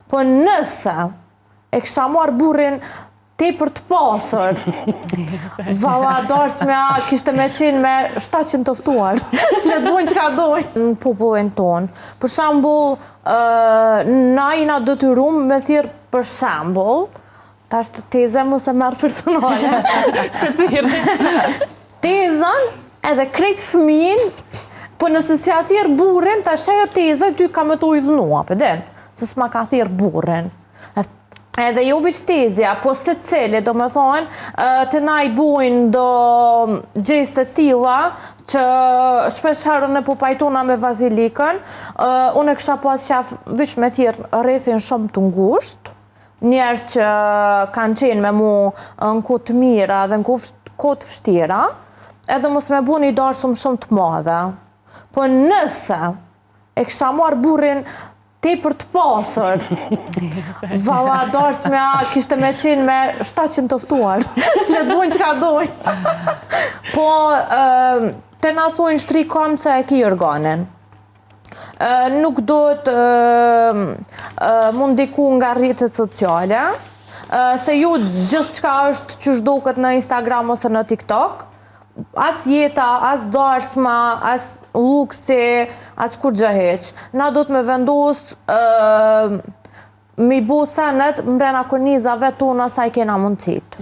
Po nëse e kisha marrë burrin tepër të pasur, valla darsmja kishte me qenë me 700 të ftuar. Le të bojnë çka dojnë në popullin tonë. Për shembull, na jena detyruar me thirr për shembull, tash teza mos e marr personale. Se thirr. Tezën edhe krejt fëmijin, po nëse si a thirr burrin, tash ajo teza ty ka me të ujvënua, pëden, se s'ma ka thirr burrin. Edhe jo veç tezja, po se cili, do me thonë, të na i bujnë do gjeste tilla që shpesh herën e po pajtona me vazilikën, unë e kisha pas qef veç me thirr rrethin shumë të ngushtë, njerëz që kanë qenë me mu në kohë të mira dhe në kohë të vështira, edhe mos me bu një darsum shumë të madhe. Po nëse e kisha marrë burrin tepër të pasur, valla darsmja kishte me qenë me 700 të ftuar. Le të bojnë çka dojnë. Po, te na thujnë shtri kam se e ki organin. Nuk do të mund diku nga rrjetet sociale, se ju gjithë çka është që shdoket në Instagram ose në TikTok, as jeta, as darsma, as luksi, as kur gjë heq. Na do të me vendos mi bu senet mbrena kornizave tona sa i kena mundësit.